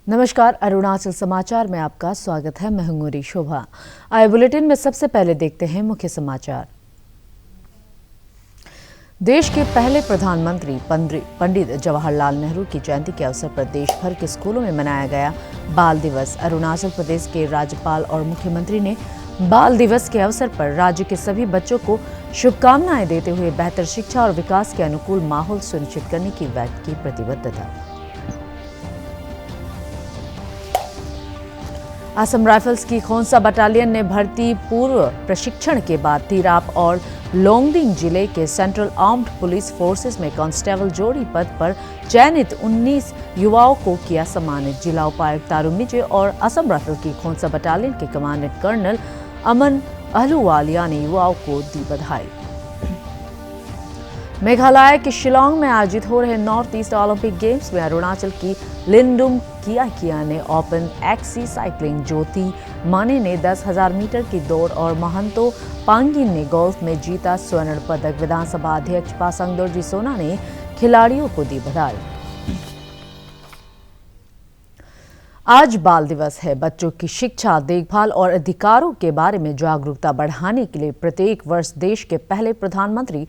नमस्कार, अरुणाचल समाचार में आपका स्वागत है। मैं हूं शोभा। आए बुलेटिन में सबसे पहले देखते हैं मुख्य समाचार। देश के पहले प्रधानमंत्री पंडित जवाहरलाल नेहरू की जयंती के अवसर पर देश भर के स्कूलों में मनाया गया बाल दिवस। अरुणाचल प्रदेश के राज्यपाल और मुख्यमंत्री ने बाल दिवस के अवसर पर राज्य के सभी बच्चों को शुभकामनाएं देते हुए बेहतर शिक्षा और विकास के अनुकूल माहौल सुनिश्चित करने की व्यक्त की प्रतिबद्धता। असम राइफल्स की खोंसा बटालियन ने भर्ती पूर्व प्रशिक्षण के बाद तिराप और लोंगडिंग जिले के सेंट्रल आर्म्ड पुलिस फोर्सेस में कांस्टेबल जोड़ी पद पर चयनित 19 युवाओं को किया सम्मानित। जिला उपायुक्त तारू मिजे और असम राइफल की खोंसा बटालियन के कमांडेंट कर्नल अमन अहलूवालिया ने युवाओं को दी बधाई। मेघालय के शिलांग में आयोजित हो रहे नॉर्थ ईस्ट ओलंपिक गेम्स में अरुणाचल की लिंडुम किया ने ओपन एक्सी साइकिलिंग, ज्योति माने ने 10,000 मीटर की दौड़ और महंतो पांगिन ने गोल्फ में जीता स्वर्ण पदक। विधानसभा अध्यक्ष पासांग दोरजी सोना ने खिलाड़ियों को दी बधाई। आज बाल दिवस है। बच्चों की शिक्षा, देखभाल और अधिकारों के बारे में जागरूकता बढ़ाने के लिए प्रत्येक वर्ष देश के पहले प्रधानमंत्री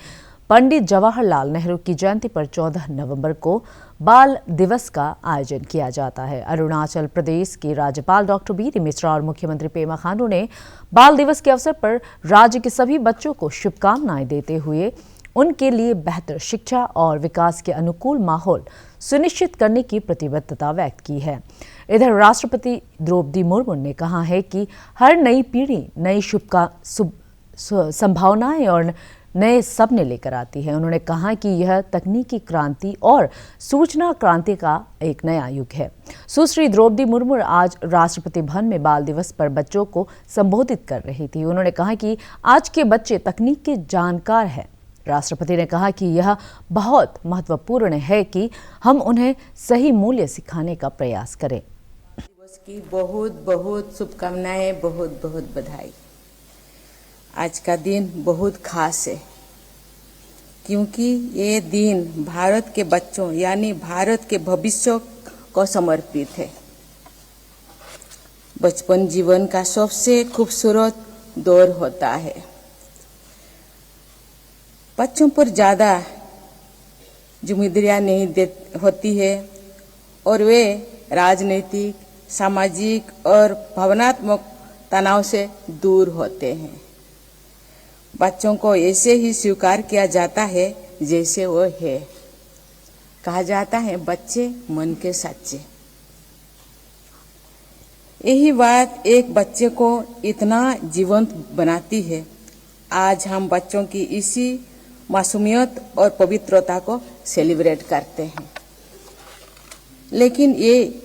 पंडित जवाहरलाल नेहरू की जयंती पर 14 नवंबर को बाल दिवस का आयोजन किया जाता है। अरुणाचल प्रदेश के राज्यपाल डॉक्टर बी.डी. मिश्रा और मुख्यमंत्री पेमा खांडू ने बाल दिवस के अवसर पर राज्य के सभी बच्चों को शुभकामनाएं देते हुए उनके लिए बेहतर शिक्षा और विकास के अनुकूल माहौल सुनिश्चित करने की प्रतिबद्धता व्यक्त की है। इधर राष्ट्रपति द्रौपदी मुर्मू ने कहा है कि हर नई पीढ़ी नई संभावनाएं और नए सपने लेकर आती है। उन्होंने कहा कि यह तकनीकी क्रांति और सूचना क्रांति का एक नया युग है। सुश्री द्रौपदी मुर्मू आज राष्ट्रपति भवन में बाल दिवस पर बच्चों को संबोधित कर रही थी। उन्होंने कहा कि आज के बच्चे तकनीक के जानकार हैं। राष्ट्रपति ने कहा कि यह बहुत महत्वपूर्ण है कि हम उन्हें सही मूल्य सिखाने का प्रयास करें। दिवस की बहुत बहुत शुभकामनाएं, बहुत बहुत बधाई। आज का दिन बहुत खास है क्योंकि ये दिन भारत के बच्चों यानी भारत के भविष्य को समर्पित है। बचपन जीवन का सबसे खूबसूरत दौर होता है। बच्चों पर ज्यादा जिम्मेदारियां नहीं होती है और वे राजनीतिक, सामाजिक और भावनात्मक तनाव से दूर होते हैं। बच्चों को ऐसे ही स्वीकार किया जाता है जैसे वो है। कहा जाता है बच्चे मन के सच्चे। यही बात एक बच्चे को इतना जीवंत बनाती है। आज हम बच्चों की इसी मासूमियत और पवित्रता को सेलिब्रेट करते हैं। लेकिन ये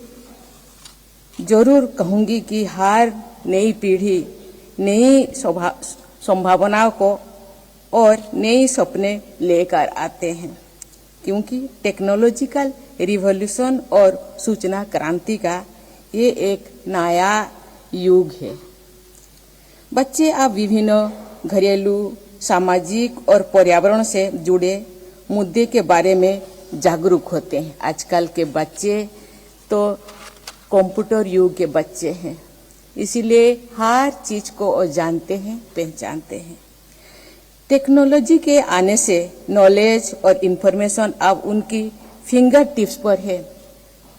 जरूर कहूंगी कि हर नई पीढ़ी नई संभावनाओं को और नए सपने लेकर आते हैं क्योंकि टेक्नोलॉजिकल रिवॉल्यूशन और सूचना क्रांति का ये एक नया युग है। बच्चे अब विभिन्न घरेलू, सामाजिक और पर्यावरण से जुड़े मुद्दे के बारे में जागरूक होते हैं। आजकल के बच्चे तो कंप्यूटर युग के बच्चे हैं, इसीलिए हर चीज को वो जानते हैं, पहचानते हैं। टेक्नोलॉजी के आने से नॉलेज और इंफॉर्मेशन अब उनकी फिंगर टिप्स पर है।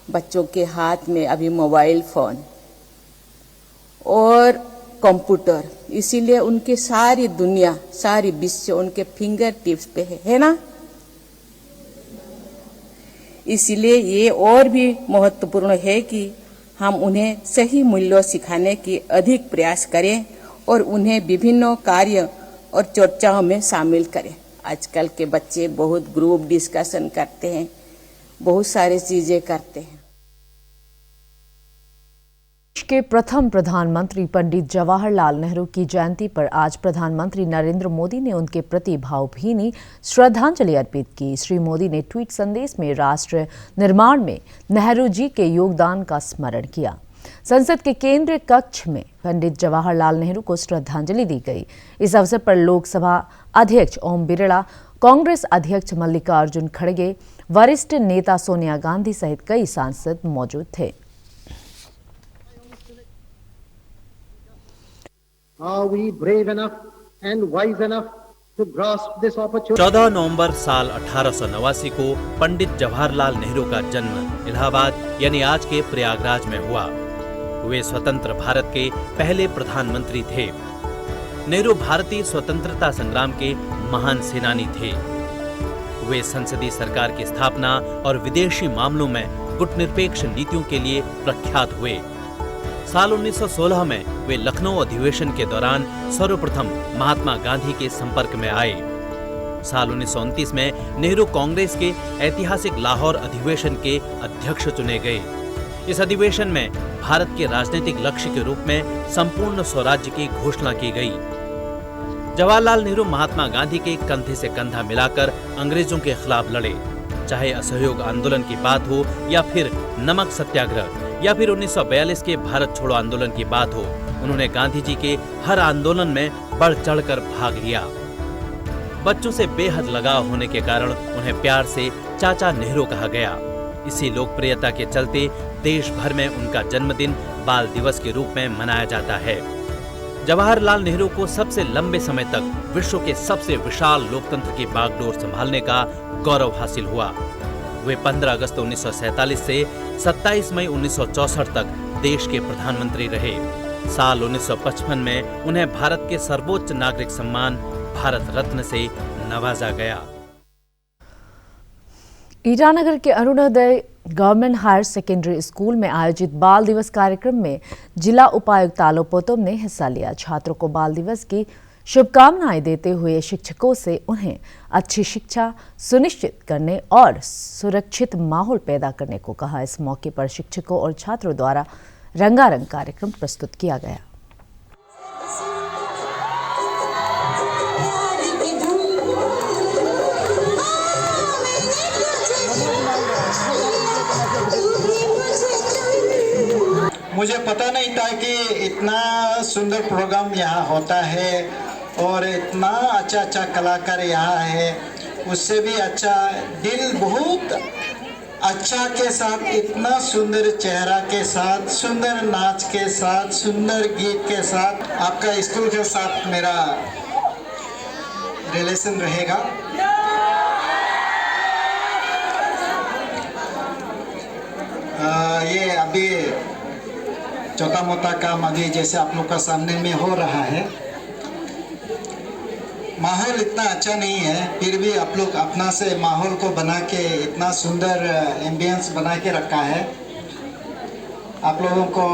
बच्चों के हाथ में अभी मोबाइल फोन और कंप्यूटर, इसीलिए उनकी सारी दुनिया, सारी विश्व उनके फिंगर टिप्स पे है ना। इसीलिए ये और भी महत्वपूर्ण है कि हम उन्हें सही मूल्यों सिखाने की अधिक प्रयास करें और उन्हें विभिन्न कार्य और चर्चाओं में शामिल करें। आजकल के बच्चे बहुत ग्रुप डिस्कशन करते हैं, बहुत सारी चीजें करते हैं। देश के प्रथम प्रधानमंत्री पंडित जवाहरलाल नेहरू की जयंती पर आज प्रधानमंत्री नरेंद्र मोदी ने उनके प्रति भावभीनी श्रद्धांजलि अर्पित की। श्री मोदी ने ट्वीट संदेश में राष्ट्र निर्माण में नेहरू जी के योगदान का स्मरण किया। संसद के केंद्रीय कक्ष में पंडित जवाहरलाल नेहरू को श्रद्धांजलि दी गई। इस अवसर पर लोकसभा अध्यक्ष ओम बिरला, कांग्रेस अध्यक्ष मल्लिकार्जुन खड़गे, वरिष्ठ नेता सोनिया गांधी सहित कई सांसद मौजूद थे। Are we brave enough and wise enough to grasp this opportunity? 14 नवंबर साल 1889 को पंडित जवाहरलाल नेहरू का जन्म इलाहाबाद यानी आज के प्रयागराज में हुआ। वे स्वतंत्र भारत के पहले प्रधानमंत्री थे। नेहरू भारतीय स्वतंत्रता संग्राम के महान सेनानी थे। वे संसदीय सरकार की स्थापना और विदेशी मामलों में गुटनिरपेक्ष नीतियों के लिए प्रख्यात हुए। साल 1916 में वे लखनऊ अधिवेशन के दौरान सर्वप्रथम महात्मा गांधी के संपर्क में आए। साल 1929 में नेहरू कांग्रेस के ऐतिहासिक लाहौर अधिवेशन के अध्यक्ष चुने गए। इस अधिवेशन में भारत के राजनीतिक लक्ष्य के रूप में संपूर्ण स्वराज्य की घोषणा की गई। जवाहरलाल नेहरू महात्मा गांधी के कंधे से कंधा मिलाकर अंग्रेजों के खिलाफ लड़े, चाहे असहयोग आंदोलन की बात हो या फिर नमक सत्याग्रह या फिर 1942 के भारत छोड़ो आंदोलन की बात हो। उन्होंने गांधी जी के हर आंदोलन में बढ़ चढ़कर भाग लिया। बच्चों से बेहद लगाव होने के कारण उन्हें प्यार से चाचा नेहरू कहा गया। इसी लोकप्रियता के चलते देश भर में उनका जन्मदिन बाल दिवस के रूप में मनाया जाता है। जवाहरलाल नेहरू को सबसे लंबे समय तक विश्व के सबसे विशाल लोकतंत्र की बागडोर संभालने का गौरव हासिल हुआ। वे 15 अगस्त 1947 से 27 मई 1964 तक देश के प्रधानमंत्री रहे। साल 1955 में उन्हें भारत के सर्वोच्च नागरिक सम्मान भारत रत्न से नवाजा गया। ईटानगर के Arunoday government higher secondary school में आयोजित बाल दिवस कार्यक्रम में जिला उपायुक्त तालो पोतुम ने हिस्सा लिया। छात्रों को बाल दिवस की शुभकामनाएं देते हुए शिक्षकों से उन्हें अच्छी शिक्षा सुनिश्चित करने और सुरक्षित माहौल पैदा करने को कहा। इस मौके पर शिक्षकों और छात्रों द्वारा रंगारंग कार्यक्रम प्रस्तुत किया गया। मुझे पता नहीं था कि इतना सुंदर प्रोग्राम यहाँ होता है और इतना अच्छा कलाकार यहाँ है। उससे भी अच्छा दिल बहुत अच्छा के साथ, इतना सुंदर चेहरा के साथ, सुंदर नाच के साथ, सुंदर गीत के साथ आपका स्कूल के साथ मेरा रिलेशन रहेगा। ये अभी छोटा मोटा काम अभी जैसे आप लोग का सामने में हो रहा है। माहौल इतना अच्छा नहीं है, फिर भी आप लोग अपना से माहौल को बना के इतना सुंदर एम्बियंस बना के रखा है। आप लोगों को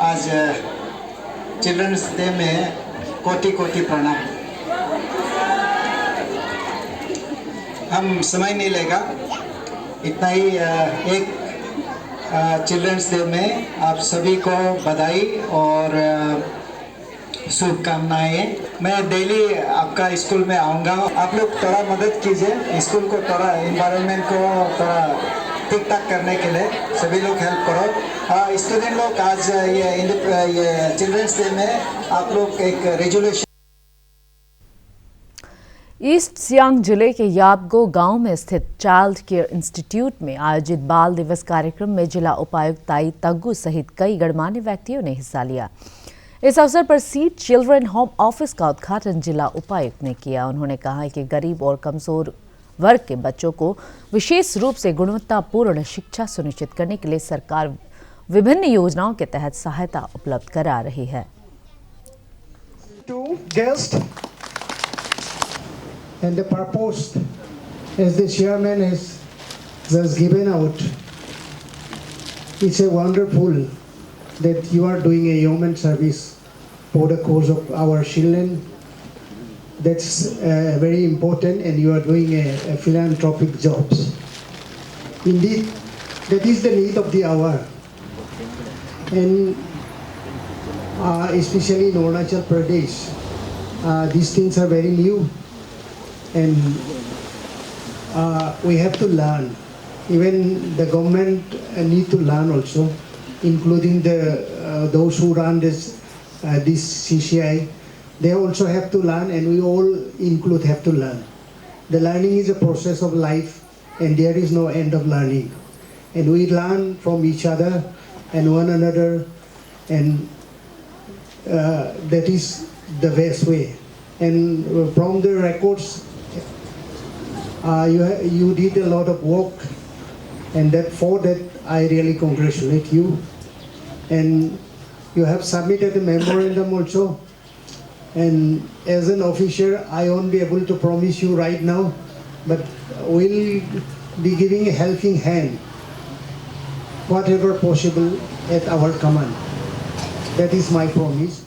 आज चिल्ड्रंस डे में कोटि कोटि प्रणाम। हम समय नहीं लेगा, इतना ही एक चिल्ड्रंस डे में आप सभी को बधाई और शुभकामनाएं। मैं डेली आपका स्कूल में आऊँगा। आप लोग थोड़ा मदद कीजिए स्कूल को, थोड़ा इन्वायरमेंट को थोड़ा ठीक ठाक करने के लिए सभी लोग हेल्प करो। स्टूडेंट लोग आज ये चिल्ड्रंस डे में आप लोग एक रेजोल्यूशन। ईस्ट सियांग जिले के याबगो गांव में स्थित चाइल्ड केयर इंस्टीट्यूट में आयोजित बाल दिवस कार्यक्रम में जिला उपायुक्त ताई तग्गू सहित कई गणमान्य व्यक्तियों ने हिस्सा लिया। इस अवसर पर सीड चिल्ड्रन होम ऑफिस का उद्घाटन जिला उपायुक्त ने किया। उन्होंने कहा कि गरीब और कमजोर वर्ग के बच्चों को विशेष रूप से गुणवत्तापूर्ण शिक्षा सुनिश्चित करने के लिए सरकार विभिन्न योजनाओं के तहत सहायता उपलब्ध करा रही है। And the purpose, as the chairman has just given out, it's a wonderful that you are doing a human service for the cause of our children. That's very important, and you are doing a philanthropic jobs. Indeed, that is the need of the hour, and especially in Arunachal Pradesh, these things are very new. And we have to learn. Even the government need to learn also, including those who run this CCI. They also have to learn, and we all have to learn. The learning is a process of life, and there is no end of learning. And we learn from each other and one another, and that is the best way. And from the records, you did a lot of work, and for that I really congratulate you. And you have submitted a memorandum also. And as an officer, I won't be able to promise you right now, but we'll be giving a helping hand, whatever possible at our command. That is my promise.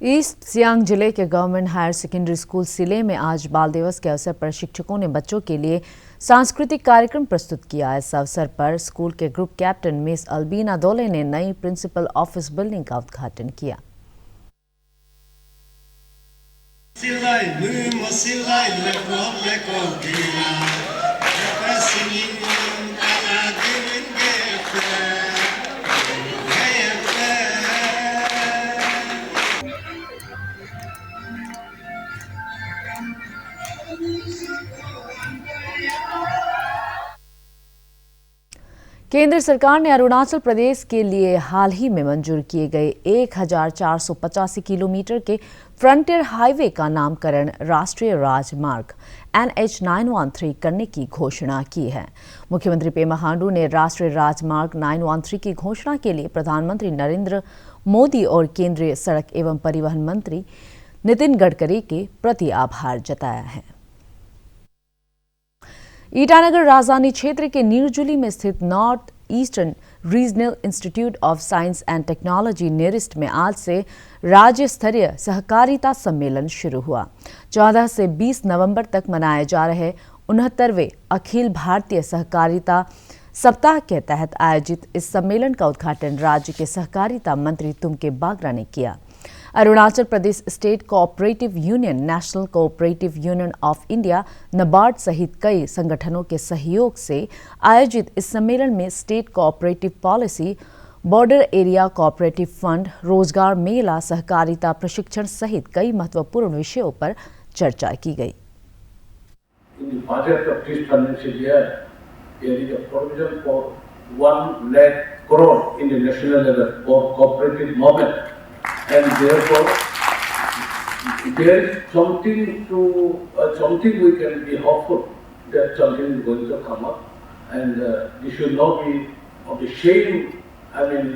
East Siang जिले के government higher secondary school सिले में आज बाल दिवस के अवसर पर शिक्षकों ने बच्चों के लिए सांस्कृतिक कार्यक्रम प्रस्तुत किया। इस अवसर पर स्कूल के ग्रुप कैप्टन मिस अल्बीना दोले ने नई प्रिंसिपल ऑफिस बिल्डिंग का उद्घाटन किया। केंद्र सरकार ने अरुणाचल प्रदेश के लिए हाल ही में मंजूर किए गए 1485 किलोमीटर के फ्रंटियर हाईवे का नामकरण राष्ट्रीय राजमार्ग NH 913 करने की घोषणा की है। मुख्यमंत्री पेमा खांडू ने राष्ट्रीय राजमार्ग 913 की घोषणा के लिए प्रधानमंत्री नरेंद्र मोदी और केंद्रीय सड़क एवं परिवहन मंत्री नितिन गडकरी के प्रति आभार जताया है। ईटानगर राजधानी क्षेत्र के नीरजुली में स्थित north eastern regional institute of science and technology NERIST में आज से राज्य स्तरीय सहकारिता सम्मेलन शुरू हुआ। 14 से 20 नवंबर तक मनाए जा रहे 69वें अखिल भारतीय सहकारिता सप्ताह के तहत आयोजित इस सम्मेलन का उद्घाटन राज्य के सहकारिता मंत्री तुमके बागरा ने किया। Arunachal Pradesh state cooperative union, national cooperative union of India, NABARD सहित कई संगठनों के सहयोग से आयोजित इस सम्मेलन में state cooperative policy, border area cooperative fund, रोजगार मेला, सहकारिता प्रशिक्षण सहित कई महत्वपूर्ण विषयों पर चर्चा की गई। And therefore, there is something we can be hopeful that something is going to come up, and this should not be of the shame. I mean,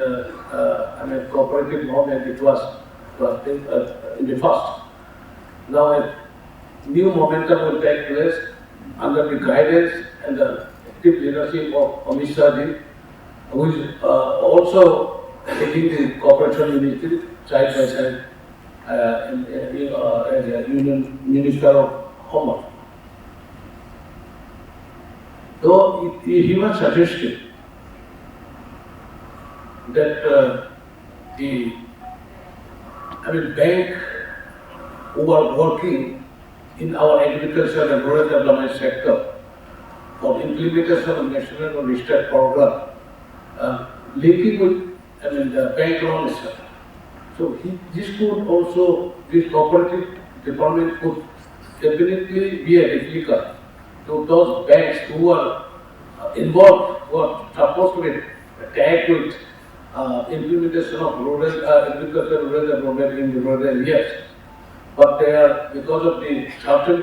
cooperative movement. It was in the past. Now a new momentum will take place under the guidance and the active leadership of Amit Shah ji, who is also heading the cooperation ministry side by side as a Union Minister of Commerce. Though he was suggesting that bank who are working in our agriculture and rural development sector for implementation of national research program, linking with the bank loans. So this cooperative department could definitely be a replica to those banks who are involved, who are supposed to be tagged with implementation of rural agriculture, rural development in the rural areas. But they are, because of the certain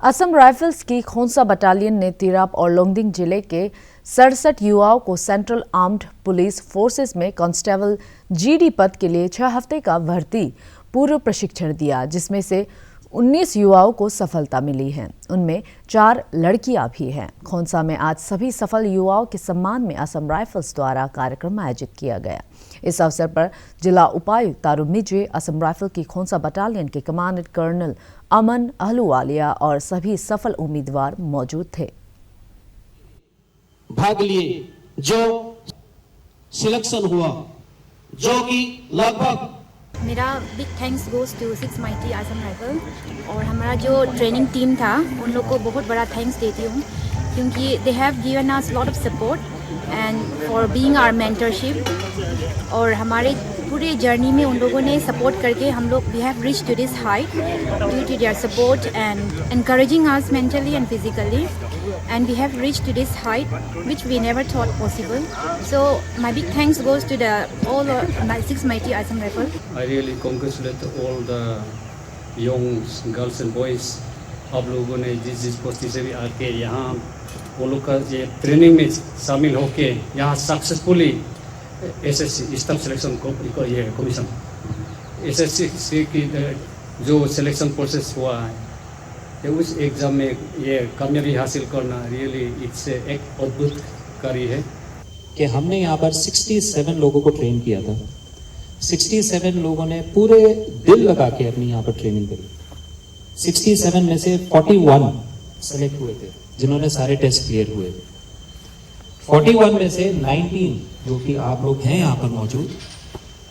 Assam rifles की Khonsa battalion ने तिराप और लोंगडिंग जिले के 67 युवाओं को central armed police forces में constable GD पद के लिए 6 हफ्ते का भर्ती पूर्व प्रशिक्षण दिया, जिसमें से 19 युवाओं को सफलता मिली है। उनमें 4 लड़कियां भी हैं। खोंसा में आज सभी सफल युवाओं के सम्मान में असम राइफल्स द्वारा कार्यक्रम आयोजित किया गया। इस अवसर पर जिला उपायुक्त तारुम निजे, असम राइफल की खोंसा बटालियन के कमांडेंट कर्नल अमन अहलूवालिया और सभी सफल उम्मीदवार मौजूद थे। भाग लिए जो सिलेक्शन हुआ, जो कि लगभग मेरा big thanks goes to 6 mighty Assam rifle और हमारा जो ट्रेनिंग टीम था उन लोग को बहुत बड़ा थैंक्स देती हूँ, क्योंकि they have given us lot of support and for being our mentorship. और हमारे पूरे जर्नी में उन लोगों ने सपोर्ट करके हम लोग we have reach to this height due to their support and encouraging us mentally and physically, and we have reached to this height which we never thought possible. So my big thanks goes to all 6 Mighty Assam Rifles. I really congratulate all the young girls and boys. आप लोगों ने जिस पोस्टी से भी आके यहाँ वो लोग का ये ट्रेनिंग में शामिल होके यहाँ सक्सेसफुली एसएससी स्टाफ सिलेक्शन ये कमीशन एसएससी की जो सिलेक्शन प्रोसेस हुआ है उस एग्ज़ाम में ये कामयाबी हासिल करना रियली इट्स एक अद्भुत कार्य है कि हमने यहाँ पर 67 लोगों को ट्रेन किया था। 67 लोगों ने पूरे दिल लगा के अपनी यहाँ पर ट्रेनिंग करी। 67 में से 41 सेलेक्ट हुए थे जिन्होंने सारे टेस्ट क्लियर हुए थे। 41 में से 19 जो कि आप लोग हैं यहाँ पर मौजूद,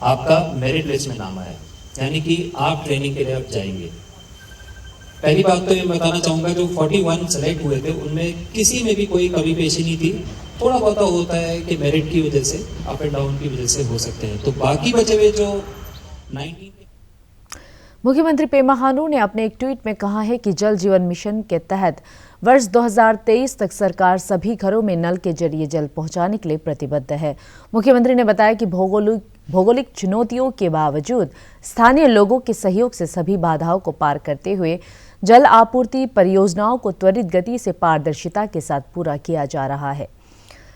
आपका मेरिट लिस्ट में नाम आया, यानी कि आप ट्रेनिंग के लिए अब जाएंगे। पहली बात तो ये बताना चाहूंगा जो 41 सेलेक्ट हुए थे उनमें किसी में भी कोई कमी पेशी नहीं थी। थोड़ा बहुत होता है कि मेरिट की वजह से अप एंड डाउन की वजह से हो सकते हैं, तो बाकी बचे हुए जो 19। मुख्यमंत्री पेमा खांडू ने अपने एक ट्वीट में कहा है कि जल जीवन मिशन के तहत वर्ष 2023 तक सरकार सभी घरों में नल के जरिए जल पहुंचाने के लिए प्रतिबद्ध है। मुख्यमंत्री ने बताया कि भौगोलिक चुनौतियों के बावजूद स्थानीय लोगों के सहयोग से सभी बाधाओं को पार करते हुए जल आपूर्ति परियोजनाओं को त्वरित गति से पारदर्शिता के साथ पूरा किया जा रहा है।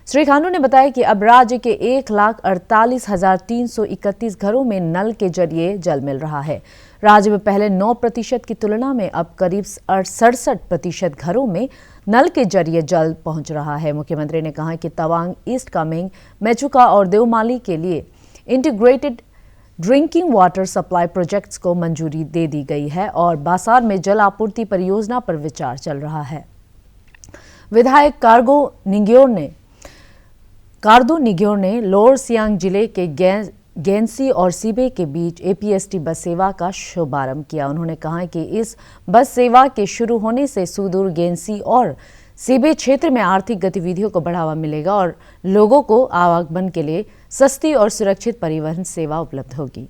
श्री खांडू ने बताया कि अब राज्य के 1,48,331 घरों में नल के जरिए जल मिल रहा है। राज्य में पहले 9% की तुलना में अब करीब 67% घरों में नल के जरिए जल पहुंच रहा है। मुख्यमंत्री ने कहा कि तवांग, ईस्ट कामेंग, मेचुका और देवमाली के लिए integrated drinking water supply projects को मंजूरी दे दी गई है और बासार में जल आपूर्ति परियोजना पर विचार चल रहा है। विधायक कार्दो निग्योर ने लोअर सियांग जिले के गेंसी और सीबे के बीच एपीएसटी बस सेवा का शुभारंभ किया। उन्होंने कहा कि इस बस सेवा के शुरू होने से सुदूर गेंसी और सीबे क्षेत्र में आर्थिक गतिविधियों को बढ़ावा मिलेगा और लोगों को आवागमन के लिए सस्ती और सुरक्षित परिवहन सेवा उपलब्ध होगी।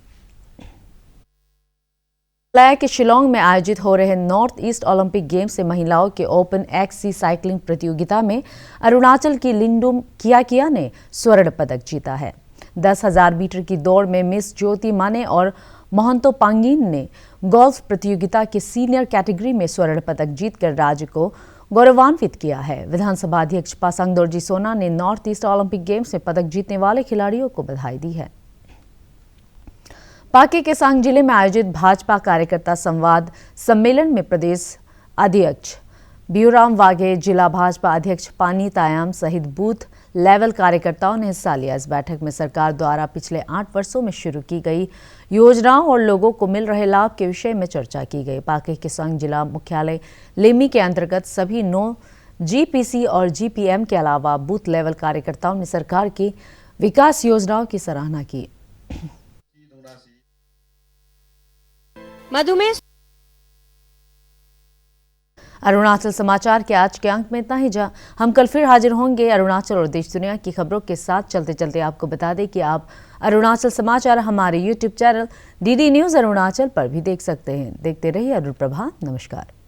मेघालय के शिलोंग में आयोजित हो रहे नॉर्थ ईस्ट ओलंपिक गेम्स से महिलाओं के ओपन एक्सी साइकिलिंग प्रतियोगिता में अरुणाचल की लिंडुम कियाकिया ने स्वर्ण पदक जीता है। 10,000 मीटर की दौड़ में मिस ज्योति माने और महंतो पांगिन ने गोल्फ प्रतियोगिता के सीनियर कैटेगरी में स्वर्ण पदक जीतकर राज्य को गौरवान्वित किया है। विधानसभा अध्यक्ष पासांग दोरजी सोना ने नॉर्थ ईस्ट ओलंपिक गेम्स में पदक जीतने वाले खिलाड़ियों को बधाई दी है। पाके केसांग जिले में आयोजित भाजपा कार्यकर्ता संवाद सम्मेलन में प्रदेश अध्यक्ष ब्यूराम वाघे, जिला भाजपा अध्यक्ष पानी तायाम सहित बूथ लेवल कार्यकर्ताओं ने हिस्सा लिया। इस बैठक में सरकार द्वारा पिछले 8 वर्षों में शुरू की गई योजनाओं और लोगों को मिल रहे लाभ के विषय में चर्चा की गई। पाके केसांग जिला मुख्यालय लेमी के अंतर्गत सभी 9 जीपीसी और जीपीएम के अलावा बूथ लेवल कार्यकर्ताओं ने सरकार की विकास योजनाओं की सराहना की। मधुमेह। अरुणाचल समाचार के आज के अंक में इतना ही। हम कल फिर हाजिर होंगे अरुणाचल और देश दुनिया की खबरों के साथ। चलते चलते आपको बता दें कि आप अरुणाचल समाचार हमारे YouTube channel DD news Arunachal पर भी देख सकते हैं। देखते रहिए अरुण प्रभा। नमस्कार।